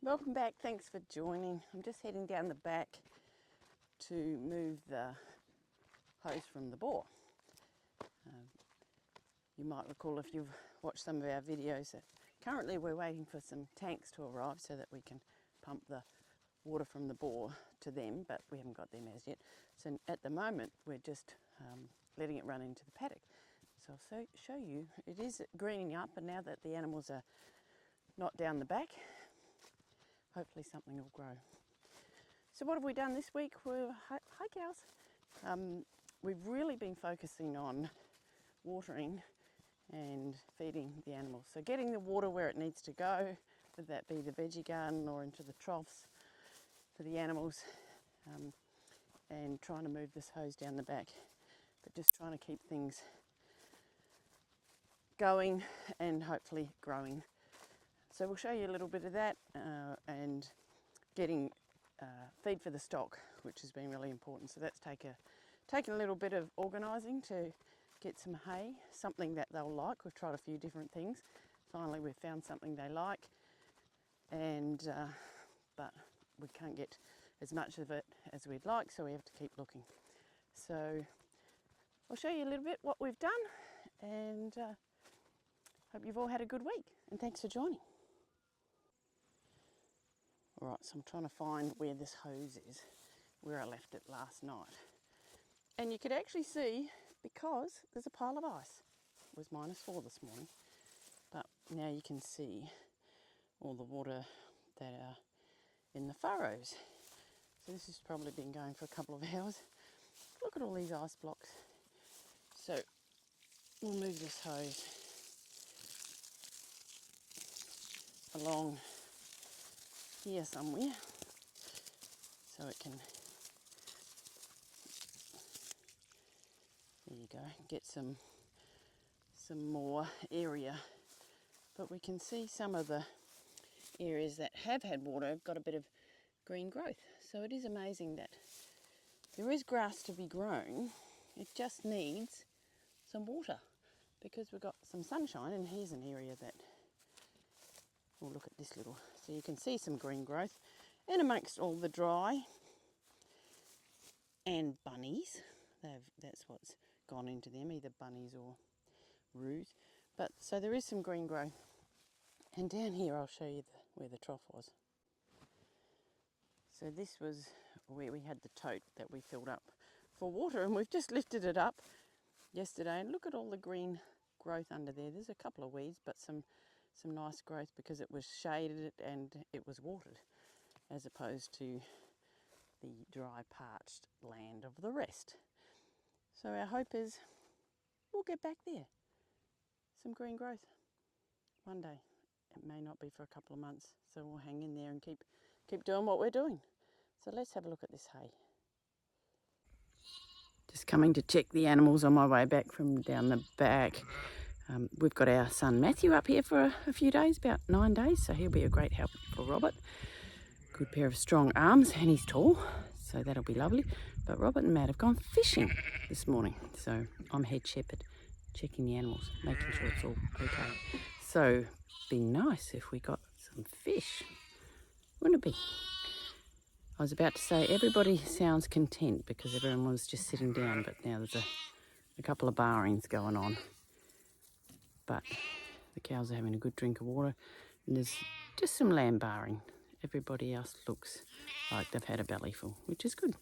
Welcome back, thanks for joining. I'm just heading down the back to move the hose from the bore. You might recall if you've watched some of our videos that currently we're waiting for some tanks to arrive so that we can pump the water from the bore to them, but we haven't got them as yet. So at the moment we're just letting it run into the paddock. So I'll show you, it is greening up, and now that the animals are not down the back, hopefully something will grow. So what have we done this week? Hi cows. We've really been focusing on watering and feeding the animals. So getting the water where it needs to go, whether that be the veggie garden or into the troughs for the animals, and trying to move this hose down the back, but just trying to keep things going and hopefully growing. So we'll show you a little bit of that and getting feed for the stock, which has been really important. So that's taken a little bit of organising to get some hay, something that they'll like. We've tried a few different things. Finally we've found something they like, and but we can't get as much of it as we'd like, so we have to keep looking. So I'll show you a little bit what we've done, and hope you've all had a good week, and thanks for joining. Alright, so I'm trying to find where this hose is, where I left it last night. And you could actually see, because there's a pile of ice. It was -4 this morning, but now you can see all the water that are in the furrows. So this has probably been going for a couple of hours. Look at all these ice blocks. So we'll move this hose along here somewhere so it can, there you go, get some more area. But we can see some of the areas that have had water have got a bit of green growth. So it is amazing that there is grass to be grown. It just needs some water because we've got some sunshine, and here's an area that, we'll look at this little, so you can see some green growth, and amongst all the dry and bunnies, that's what's gone into them, either bunnies or roos. But so there is some green growth. And down here I'll show you where the trough was. So this was where we had the tote that we filled up for water, and we've just lifted it up yesterday, and look at all the green growth under there. There's a couple of weeds, but some nice growth because it was shaded and it was watered, as opposed to the dry, parched land of the rest. So our hope is we'll get back there. Some green growth one day. It may not be for a couple of months, so we'll hang in there and keep doing what we're doing. So let's have a look at this hay. Just coming to check the animals on my way back from down the back. We've got our son Matthew up here for a few days, about 9 days, so he'll be a great help for Robert. Good pair of strong arms, and he's tall, so that'll be lovely. But Robert and Matt have gone fishing this morning, so I'm head shepherd, checking the animals, making sure it's all okay. So be nice if we got some fish, wouldn't it be? I was about to say everybody sounds content because everyone was just sitting down, but now there's a couple of barrings going on. But the cows are having a good drink of water, and there's just some lamb barring. Everybody else looks like they've had a bellyful, which is good.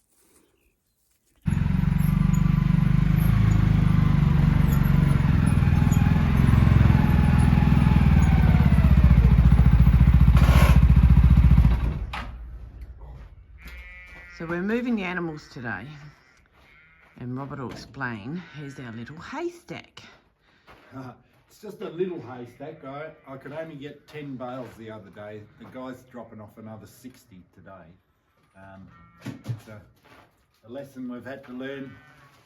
So we're moving the animals today, and Robert will explain. Here's our little haystack. It's just a little haystack. I could only get 10 bales the other day. The guy's dropping off another 60 today. It's a lesson we've had to learn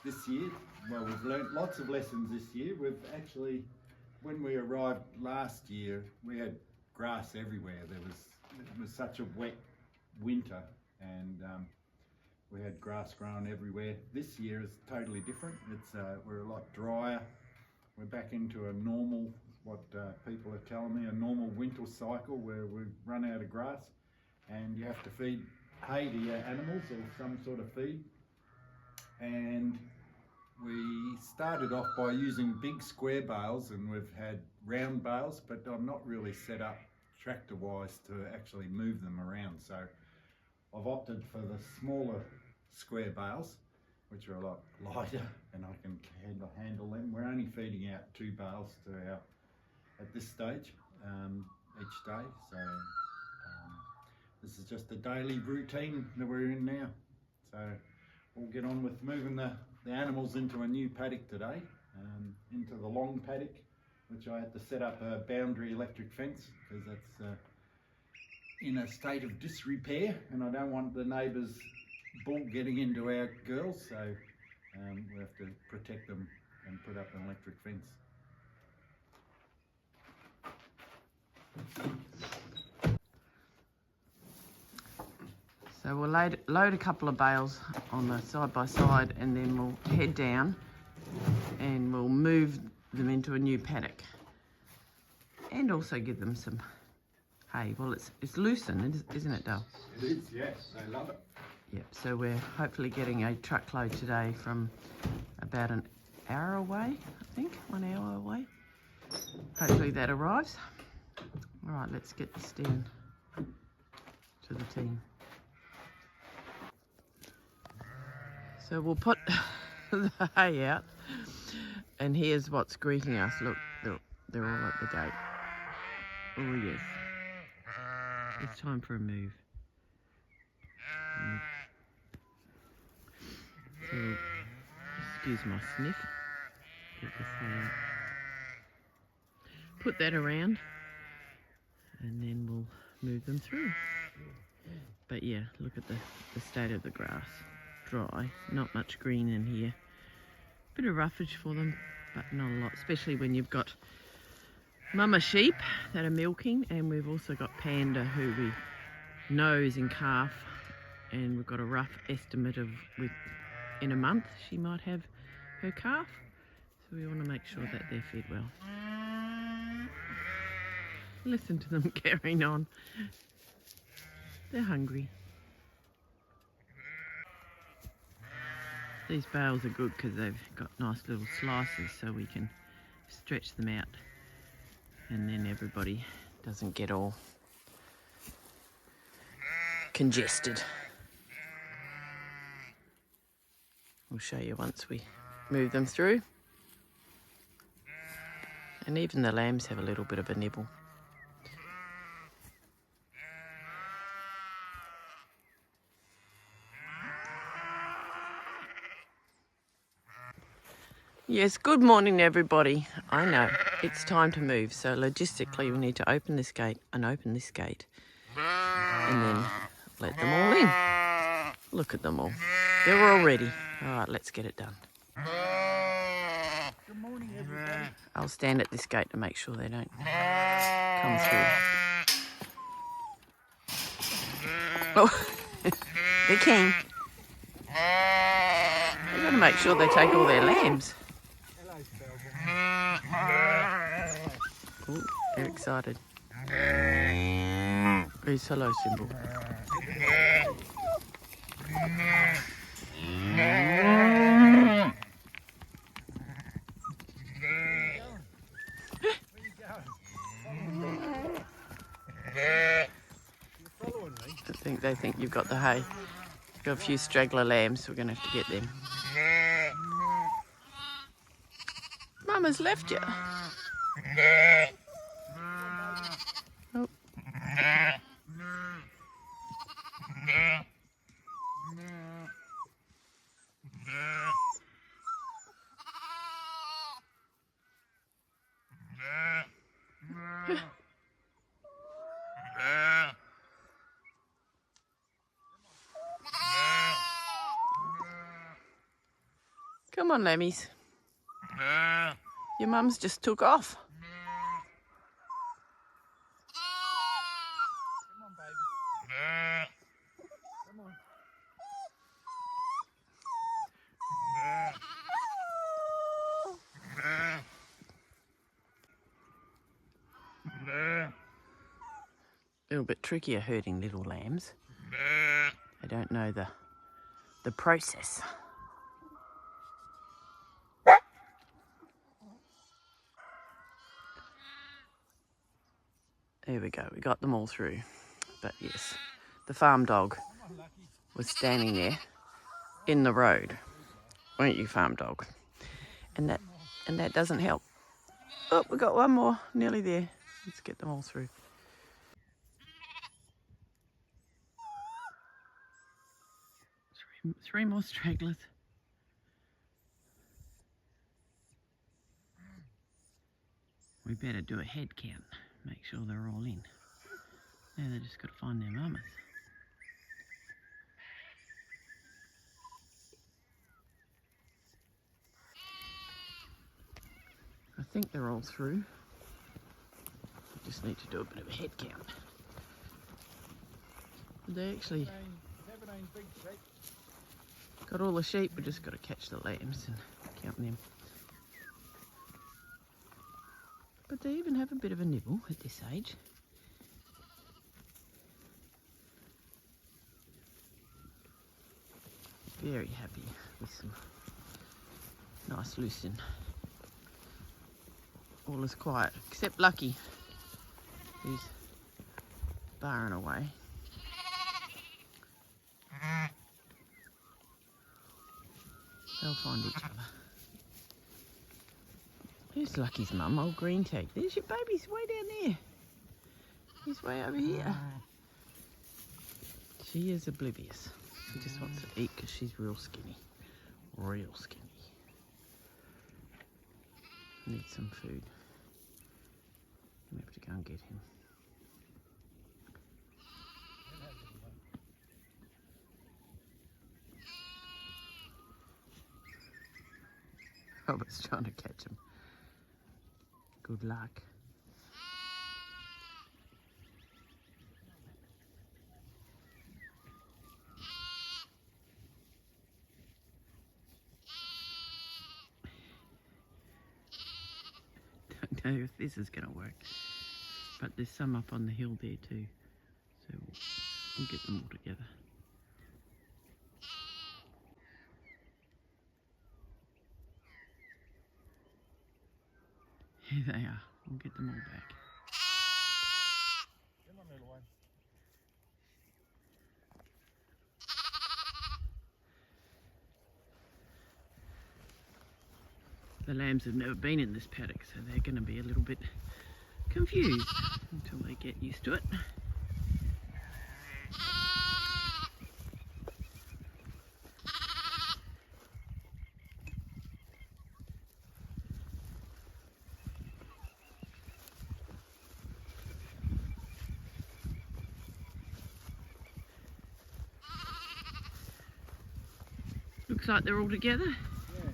this year. Well, we've learnt lots of lessons this year. We've actually, when we arrived last year, we had grass everywhere. It was such a wet winter, and we had grass growing everywhere. This year is totally different. We're a lot drier. We're back into a normal, what people are telling me, a normal winter cycle where we run out of grass. and you have to feed hay to your animals or some sort of feed. And we started off by using big square bales, and we've had round bales, but I'm not really set up tractor wise to actually move them around, so I've opted for the smaller square bales, which are a lot lighter and I can handle them. We're only feeding out 2 bales to our, at this stage, each day, so this is just a daily routine that we're in now. So we'll get on with moving the animals into a new paddock today, into the long paddock, which I had to set up a boundary electric fence because that's in a state of disrepair, and I don't want the neighbours' bull getting into our girls, so we have to protect them and put up an electric fence. So we'll load a couple of bales on the side by side, and then we'll head down and we'll move them into a new paddock and also give them some hay. Well, it's loosened, isn't it, Dale? It is, yes, they love it. Yep, so we're hopefully getting a truckload today from about an hour away, I think, 1 hour away. Hopefully that arrives. All right, let's get this down to the team. So we'll put the hay out, and here's what's greeting us. Look, they're all at the gate. Oh yes, it's time for a move. So, excuse my sniff. Get this hay out. Put that around, and then we'll move them through. But yeah, look at the state of the grass. Dry, not much green in here. Bit of roughage for them, but not a lot, especially when you've got mama sheep that are milking, and we've also got Panda, who we nose and calf, and we've got a rough estimate of in a month she might have her calf, so we want to make sure that they're fed well. Listen to them carrying on. They're hungry. These bales are good because they've got nice little slices, so we can stretch them out, and then everybody doesn't get all congested. We'll show you once we move them through. And even the lambs have a little bit of a nibble. Yes, good morning everybody. I know, it's time to move, so logistically we need to open this gate and open this gate, and then let them all in. Look at them all. They're all ready. All right, let's get it done. Good morning, everybody. I'll stand at this gate to make sure they don't come through. Oh, they're keen. We've got to make sure they take all their lambs. Oh, they're excited. Please, hello, symbol. They think you've got the hay. You've got a few straggler lambs, so we're going to have to get them. Mama's left you. Oh. Come on, lammies. Your mum's just took off. Come on, baby. Come on. little bit trickier herding little lambs. They don't know the process. There we go, we got them all through. But yes, the farm dog was standing there in the road, weren't you, farm dog? And that doesn't help. Oh, we got one more, nearly there. Let's get them all through. Three more stragglers. We better do a head count, make sure they're all in. Now they just got to find their mamas. I think they're all through. We just need to do a bit of a head count. They actually 17 big sheep. got all the sheep, we just got to catch the lambs and count them. But they even have a bit of a nibble at this age. Very happy with some nice lucerne. All is quiet, except Lucky, who's barring away. They'll find each other. Who's Lucky's mum? Old green tag. There's your baby. He's way down there. He's way over here. She is oblivious. She just wants to eat because she's real skinny. Real skinny. Needs some food. We have to go and get him. Robert's trying to catch him. Good luck. Don't know if this is going to work, but there's some up on the hill there too, so we'll get them all together. Here they are. We'll get them all back. Come on, little one. The lambs have never been in this paddock, so they're going to be a little bit confused until they get used to it. Looks like they're all together. Yeah.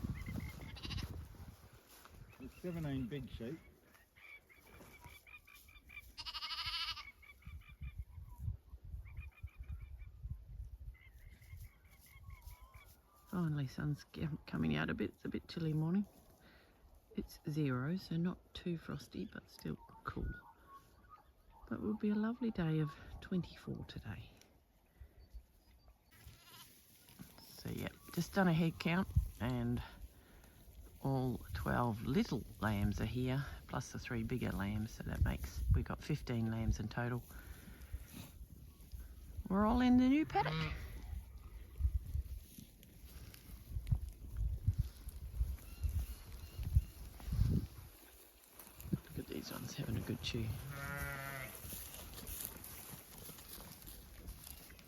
There's 17 big sheep. Finally, sun's coming out a bit. It's a bit chilly morning. It's 0, so not too frosty, but still cool. But it will be a lovely day of 24 today. So yeah, just done a head count and all 12 little lambs are here, plus the 3 bigger lambs, so that makes, we got 15 lambs in total. We're all in the new paddock. Look at these ones having a good chew.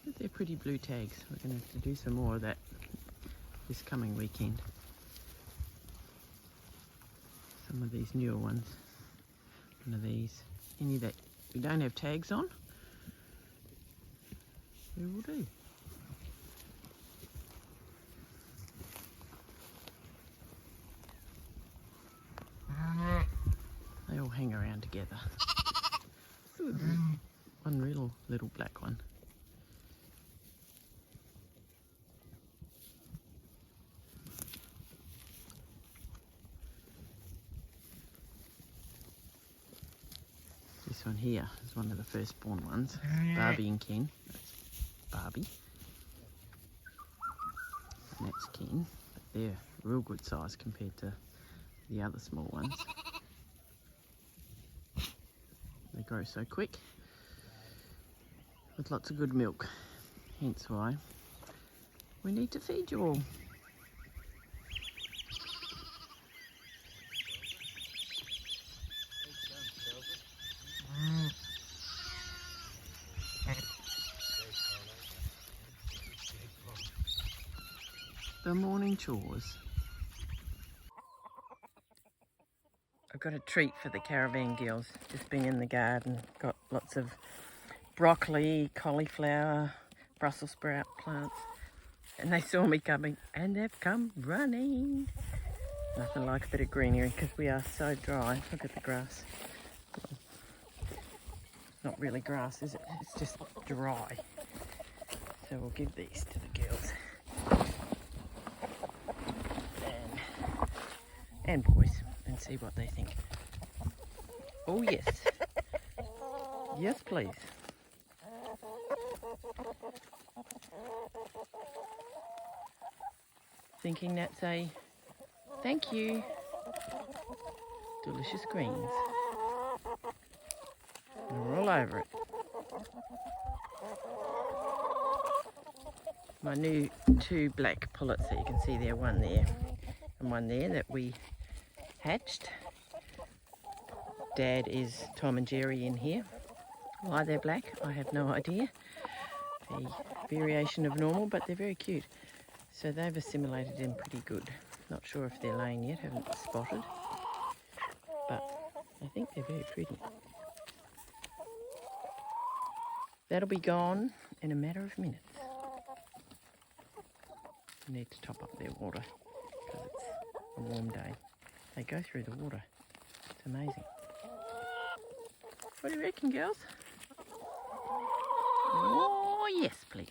But they're pretty blue tags. We're going to have to do some more of that this coming weekend. Some of these newer ones. One of these. Any that we don't have tags on, we will do. They all hang around together. One real little black one. Just This one here is one of the firstborn ones. Barbie and Ken. That's Barbie. And that's Ken. But they're real good size compared to the other small ones. They grow so quick with lots of good milk. Hence why we need to feed you all. The morning chores. I've got a treat for the caravan girls. Just been in the garden, got lots of broccoli, cauliflower, Brussels sprout plants. And they saw me coming and they've come running. Nothing like a bit of greenery because we are so dry. Look at the grass. Not really grass, is it? It's just dry. So we'll give these to the girls. And boys, and see what they think. Oh yes. Yes please. Thinking that's a thank you. Delicious greens. We're all over it. My new 2 black pullets that you can see there, one there and one there that we hatched. Dad is Tom and Jerry in here. Why they're black, I have no idea. A variation of normal, but they're very cute. So they've assimilated in pretty good. Not sure if they're laying yet, haven't spotted. But I think they're very pretty. That'll be gone in a matter of minutes. I need to top up their water because it's a warm day. They go through the water. It's amazing. What do you reckon, girls? Oh, yes, please.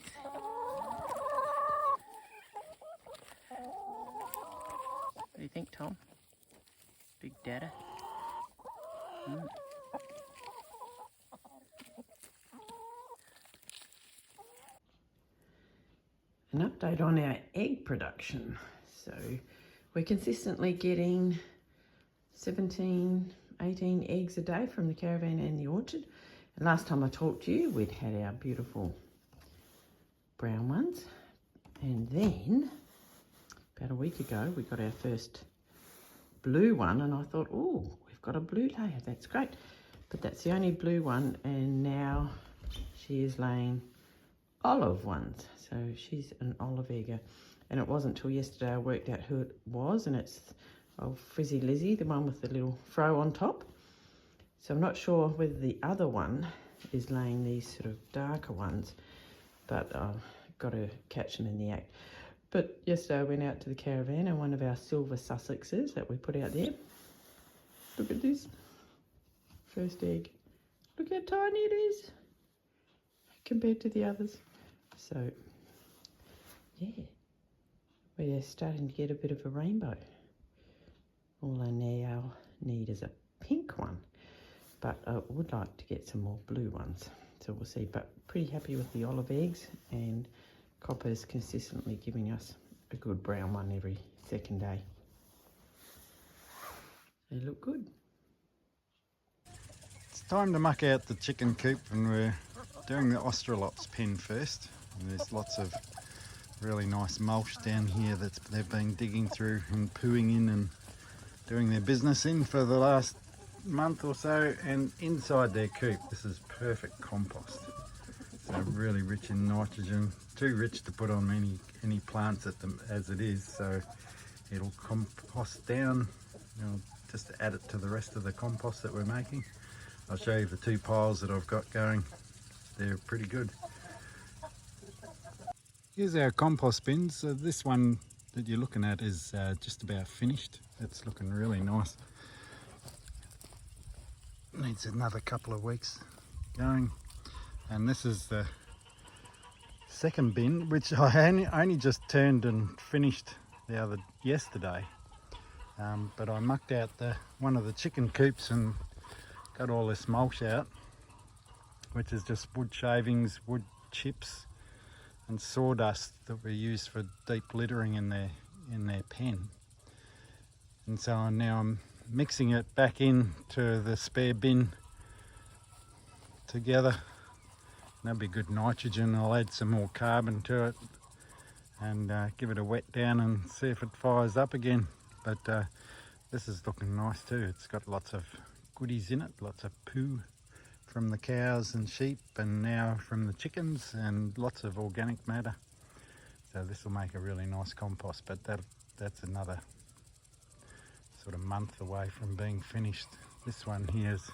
What do you think, Tom? Big data? An update on our egg production. So we're consistently getting 17, 18 eggs a day from the caravan and the orchard. And last time I talked to you, we'd had our beautiful brown ones. And then, about a week ago, we got our first blue one. And I thought, oh, we've got a blue layer. That's great. But that's the only blue one. And now she is laying olive ones. So she's an olive egger. And it wasn't until yesterday I worked out who it was. And it's Frizzy Lizzie, the one with the little fro on top. So I'm not sure whether the other one is laying these sort of darker ones, but I've got to catch them in the act. But yesterday I went out to the caravan and one of our silver Sussexes that we put out there. Look at this. First egg. Look how tiny it is compared to the others. So, yeah, we're starting to get a bit of a rainbow. All I now need is a pink one, but I would like to get some more blue ones. So we'll see, but pretty happy with the olive eggs, and Copper's consistently giving us a good brown one every second day. They look good. It's time to muck out the chicken coop, and we're doing the Australops pen first. And there's lots of really nice mulch down here that they've been digging through and pooing in and doing their business in for the last month or so. And inside their coop, this is perfect compost. So really rich in nitrogen, too rich to put on any plants as it is. So it'll compost down, just add it to the rest of the compost that we're making. I'll show you the 2 piles that I've got going. They're pretty good. Here's our compost bins. So this one that you're looking at is just about finished. It's looking really nice. Needs another couple of weeks going. And this is the second bin, which I only just turned and finished yesterday. But I mucked out one of the chicken coops and got all this mulch out, which is just wood shavings, wood chips and sawdust that we use for deep littering in their pen. And so now I'm mixing it back into the spare bin together. That'll be good nitrogen. I'll add some more carbon to it and give it a wet down and see if it fires up again. But this is looking nice too. It's got lots of goodies in it, lots of poo from the cows and sheep, and now from the chickens, and lots of organic matter. So this will make a really nice compost, but that's another sort of month away from being finished. This one here is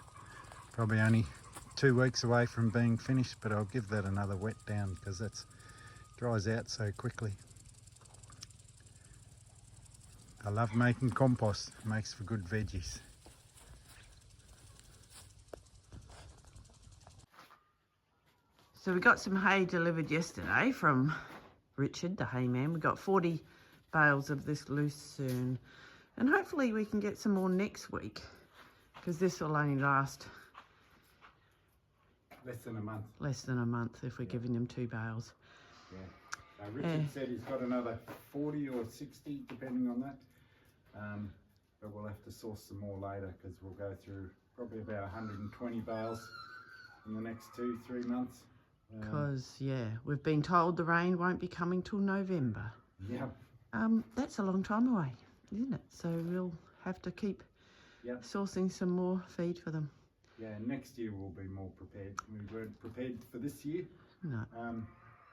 probably only 2 weeks away from being finished, but I'll give that another wet down because that dries out so quickly. I love making compost. It makes for good veggies. So we got some hay delivered yesterday from Richard, the hay man. We got 40 bales of this lucerne, and hopefully we can get some more next week, because this will only last Less than a month. less than a month if we're giving them 2 bales. Yeah. Richard said he's got another 40 or 60, depending on that. But we'll have to source some more later, because we'll go through probably about 120 bales in the next 2-3 months. Because, yeah, we've been told the rain won't be coming till November. Yeah. That's a long time away, isn't it? So we'll have to keep sourcing some more feed for them. Yeah, next year we'll be more prepared. We weren't prepared for this year. No.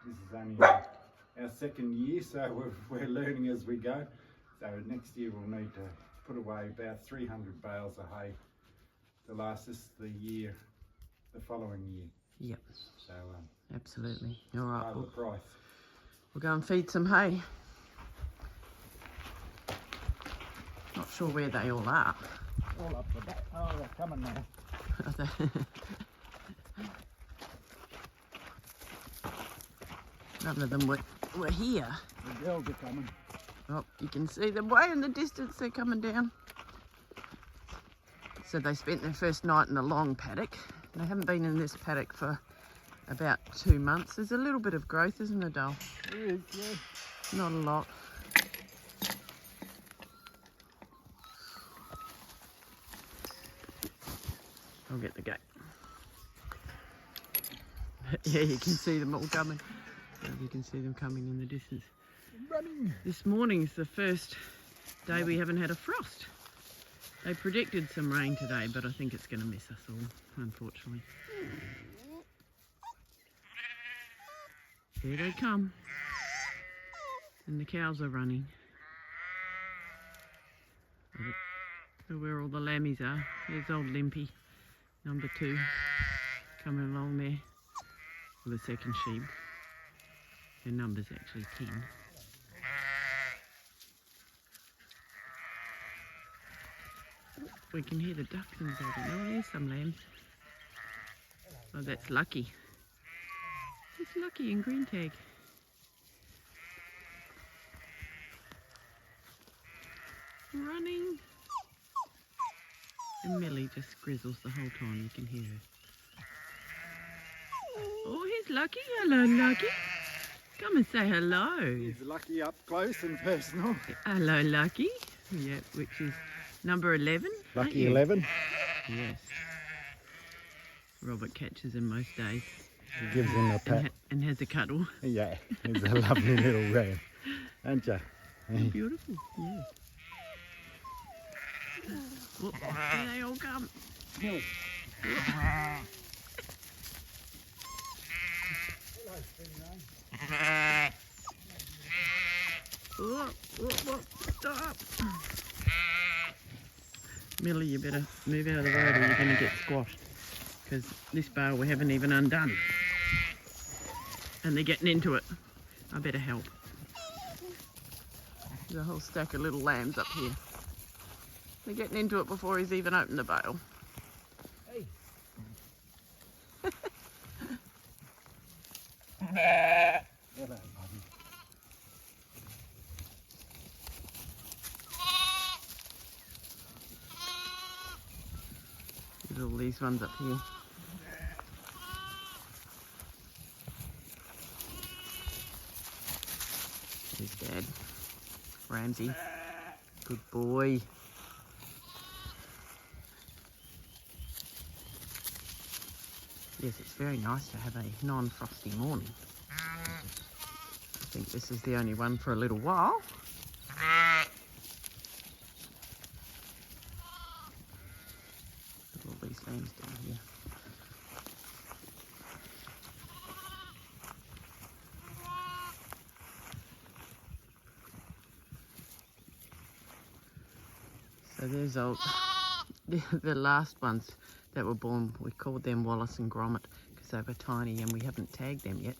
This is only our second year, so we're learning as we go. So next year we'll need to put away about 300 bales of hay to last us the following year. Yep. So absolutely. All right. part of the price. We'll go and feed some hay. Not sure where they all are. All up the back. Oh, they're coming now. None of them were here. The girls are coming. Oh, you can see them way in the distance. They're coming down. So they spent their first night in a long paddock. They haven't been in this paddock for about 2 months. There's a little bit of growth, isn't there, Dale? There is, yeah. Not a lot. I'll get the gate. Yeah, you can see them all coming. You can see them coming in the distance. Running. This morning's the first day we haven't had a frost. They predicted some rain today, but I think it's going to miss us all, unfortunately. Here they come. And the cows are running. So where all the lammies are. There's old Limpy, number 2, coming along there with the second sheep. Their number's actually 10. We can hear the ducks in the background. Oh, there's some lambs. Oh, that's Lucky. It's Lucky in green tag. Running. And Millie just grizzles the whole time. You can hear her. Oh, here's Lucky. Hello, Lucky. Come and say hello. Here's Lucky up close and personal. Hello, Lucky. Yeah, which is number 11. Lucky 11. Yes. Robert catches him most days. Gives him a pat. And has a cuddle. Yeah, he's a lovely little ram, aren't you? Beautiful, yeah. Whoop, here they all come. Whoop, stop. Millie, you better move out of the road or you're going to get squashed. Because this bale we haven't even undone. And they're getting into it. I better help. There's a whole stack of little lambs up here. They're getting into it before he's even opened the bale. Hey. Hello, buddy. Look at all these ones up here. There's Dad. Ramsey. Good boy. Yes, it's very nice to have a non-frosty morning. I think this is the only one for a little while. Look at all these lambs down here. So there's old, the last ones that were born, we called them Wallace and Gromit because they were tiny and we haven't tagged them yet.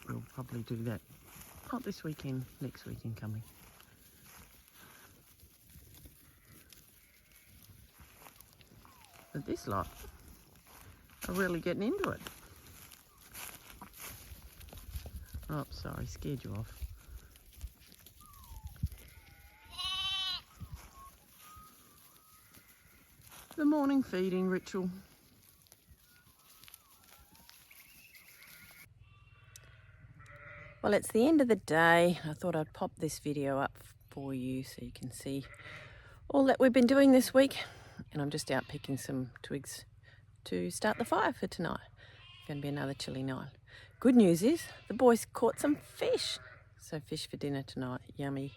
But we'll probably do that, not this weekend, next weekend coming. But this lot are really getting into it. Oh, sorry, scared you off. The morning feeding ritual. Well, it's the end of the day. I thought I'd pop this video up for you so you can see all that we've been doing this week. And I'm just out picking some twigs to start the fire for tonight. It's going to be another chilly night. Good news is the boys caught some fish. So fish for dinner tonight. Yummy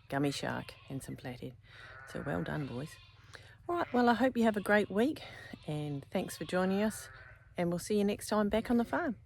gummy shark and some flathead. So well done, boys. All right, well, I hope you have a great week and thanks for joining us, and we'll see you next time back on the farm.